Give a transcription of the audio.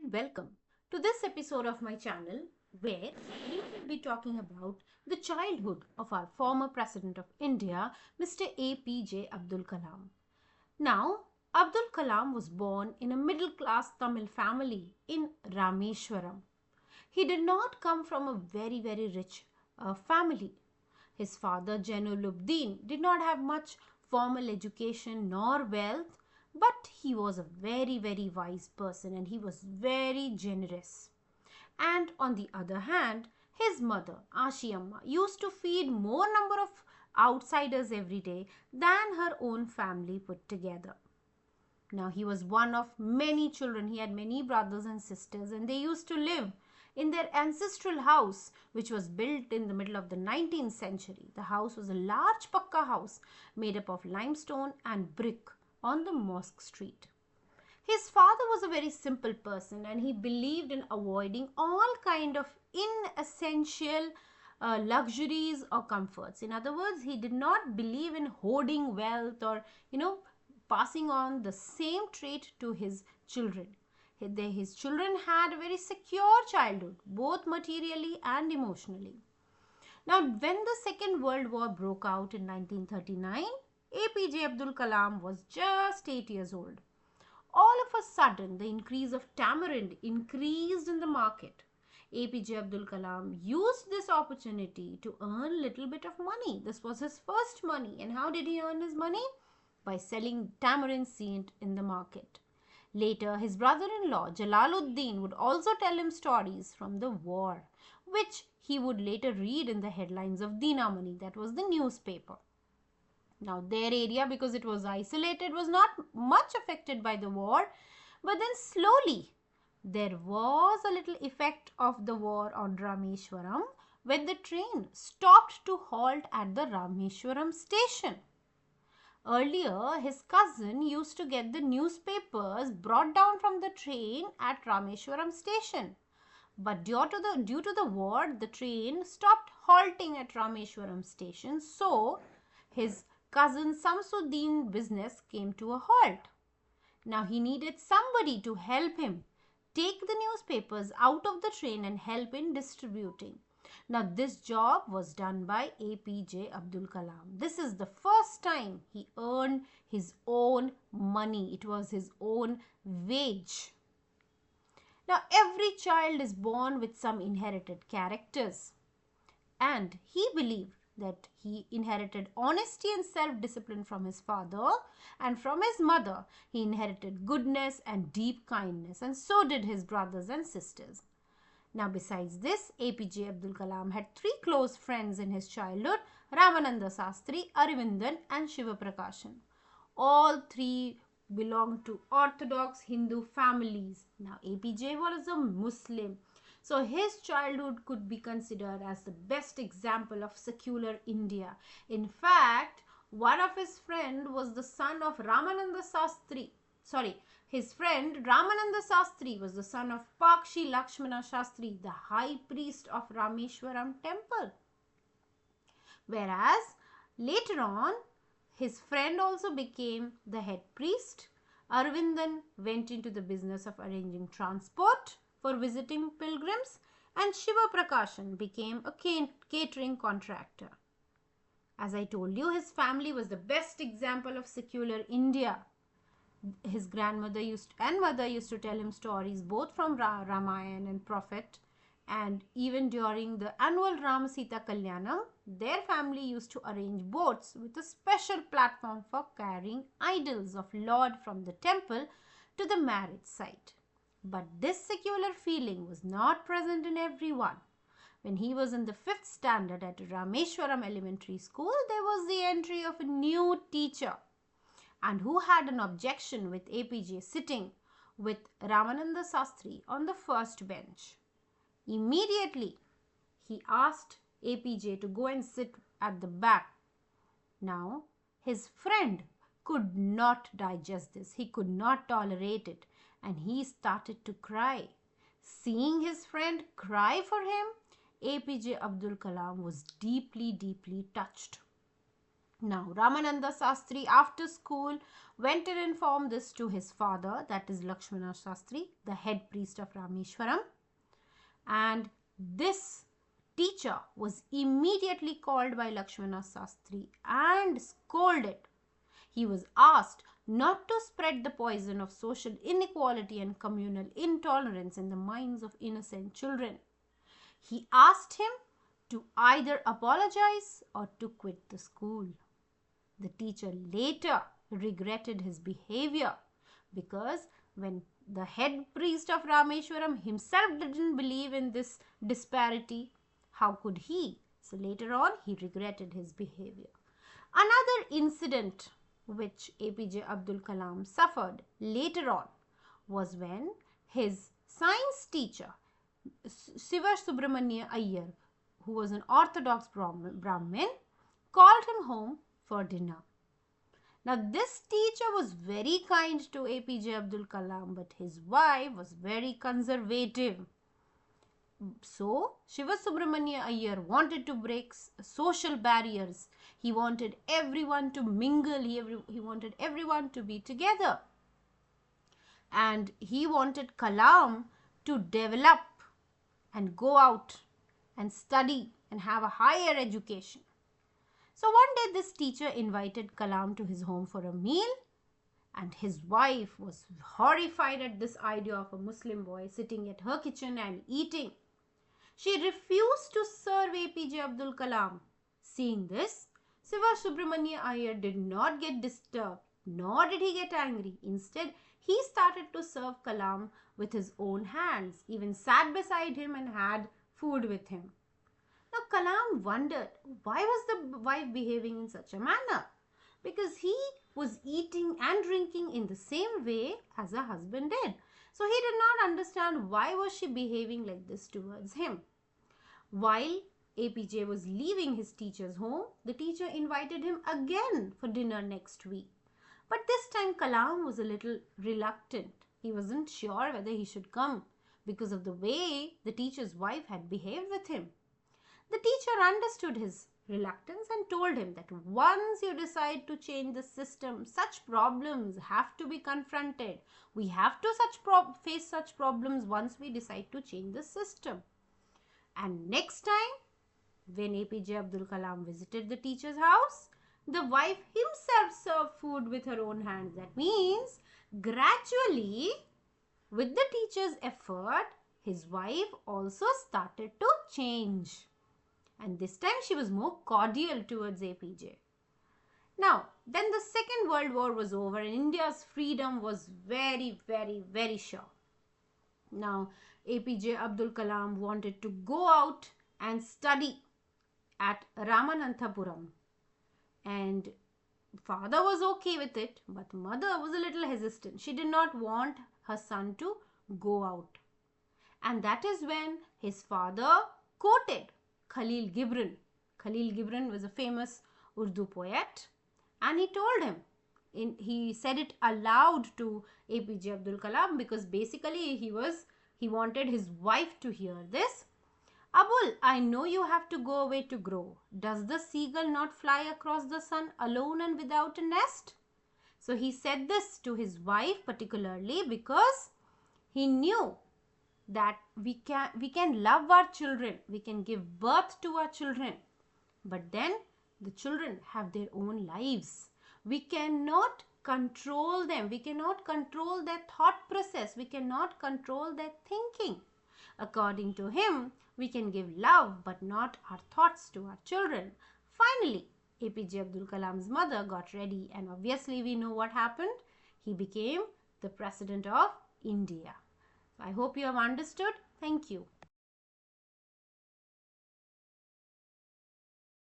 and welcome to this episode of my channel where we will be talking about the childhood of our former President of India, Mr. APJ Abdul Kalam. Now, Abdul Kalam was born in a middle class Tamil family in Rameshwaram. He did not come from a very rich family. His father, Jainuluddin, did not have much formal education nor wealth, but he was a very wise person and he was very generous. And on the other hand, his mother, Ashiamma, used to feed more number of outsiders every day than her own family put together. Now, he was one of many children. He had many brothers and sisters, and they used to live in their ancestral house, which was built in the middle of the 19th century. The house was a large pakka house made up of limestone and brick on the Mosque Street. His father was a very simple person and he believed in avoiding all kind of inessential luxuries or comforts. In other words, he did not believe in hoarding wealth or, passing on the same trait to his children. His children had a very secure childhood, both materially and emotionally. Now, when the Second World War broke out in 1939, APJ Abdul Kalam was just 8 years old. All of a sudden, the increase of tamarind increased in the market. APJ Abdul Kalam used this opportunity to earn a little bit of money. This was his first money. And how did he earn his money? By selling tamarind seed in the market. Later, his brother-in-law Jalaluddin would also tell him stories from the war, which he would later read in the headlines of Dinamani, that was the newspaper. Now, their area, because it was isolated, was not much affected by the war, but then slowly there was a little effect of the war on Rameshwaram when the train stopped to halt at the Rameshwaram station. Earlier, his cousin used to get the newspapers brought down from the train at Rameshwaram station. But due to the war, the train stopped halting at Rameshwaram station. So, his cousin Samsuddin business came to a halt. Now, he needed somebody to help him take the newspapers out of the train and help in distributing. Now, this job was done by APJ Abdul Kalam. This is the first time he earned his own money. It was his own wage. Now, every child is born with some inherited characters. And he believed that he inherited honesty and self-discipline from his father, and from his mother he inherited goodness and deep kindness, and so did his brothers and sisters. Now, besides this, APJ Abdul Kalam had three close friends in his childhood: Ramananda Sastri, Aravindan and Shiva Prakashan. All three belonged to orthodox Hindu families. Now, APJ was a Muslim, so his childhood could be considered as the best example of secular India. In fact, one of his friend was the son of Ramananda Sastri. His friend Ramananda Sastri was the son of Pakshi Lakshmana Shastri, the high priest of Rameshwaram temple. Whereas later on, his friend also became the head priest. Aravindan went into the business of arranging transport for visiting pilgrims, and Shiva Prakashan became a catering contractor. As I told you, his family was the best example of secular India. His grandmother mother used to tell him stories both from Ramayana and Prophet, and even during the annual Ram Sita Kalyanam, their family used to arrange boats with a special platform for carrying idols of Lord from the temple to the marriage site. But this secular feeling was not present in everyone. When he was in the 5th standard at Rameshwaram Elementary School, there was the entry of a new teacher, and who had an objection with APJ sitting with Ramananda Sastri on the first bench. Immediately, he asked APJ to go and sit at the back. Now, his friend could not digest this. He could not tolerate it, and he started to cry. Seeing his friend cry for him, APJ Abdul Kalam was deeply touched. Now, Ramananda Sastri, after school, went and informed this to his father, that is Lakshmana Sastri, the head priest of Rameshwaram. And this teacher was immediately called by Lakshmana Sastri and scolded. He was asked not to spread the poison of social inequality and communal intolerance in the minds of innocent children. He asked him to either apologize or to quit the school. The teacher later regretted his behavior because when the head priest of Rameshwaram himself didn't believe in this disparity, how could he? So later on, he regretted his behavior. Another incident which APJ Abdul Kalam suffered later on was when his science teacher, Siva Subramania Iyer, who was an Orthodox Brahmin, called him home for dinner. Now, this teacher was very kind to APJ Abdul Kalam, but his wife was very conservative. So, Shiva Subramania Iyer wanted to break social barriers. He wanted everyone to mingle. He wanted everyone to be together. And he wanted Kalam to develop and go out and study and have a higher education. So one day this teacher invited Kalam to his home for a meal, and his wife was horrified at this idea of a Muslim boy sitting at her kitchen and eating. She refused to serve APJ Abdul Kalam. Seeing this, Siva Subramania Iyer did not get disturbed, nor did he get angry. Instead, he started to serve Kalam with his own hands, even sat beside him and had food with him. Now Kalam wondered, why was the wife behaving in such a manner? Because he was eating and drinking in the same way as her husband did. So he did not understand why was she behaving like this towards him. While APJ was leaving his teacher's home, the teacher invited him again for dinner next week. But this time Kalam was a little reluctant. He wasn't sure whether he should come because of the way the teacher's wife had behaved with him. The teacher understood his reluctance and told him that once you decide to change the system, such problems have to be confronted. We have to face such problems once we decide to change the system. And next time, when APJ Abdul Kalam visited the teacher's house, the wife himself served food with her own hands. That means gradually, with the teacher's effort, his wife also started to change. And this time she was more cordial towards APJ. Now, then the Second World War was over and India's freedom was very, very, very sure. Now, APJ Abdul Kalam wanted to go out and study at Ramananthapuram. And father was okay with it, but mother was a little hesitant. She did not want her son to go out. And that is when his father quoted Khalil Gibran. Khalil Gibran was a famous Urdu poet, and he told him, he said it aloud to APJ Abdul Kalam because basically he wanted his wife to hear this. Abul, I know you have to go away to grow. Does the seagull not fly across the sun alone and without a nest? So he said this to his wife particularly because he knew that we can love our children, we can give birth to our children, but then the children have their own lives. We cannot control them, we cannot control their thought process, we cannot control their thinking. According to him, we can give love but not our thoughts to our children. Finally, APJ Abdul Kalam's mother got ready, and obviously we know what happened. He became the President of India. I hope you have understood. Thank you.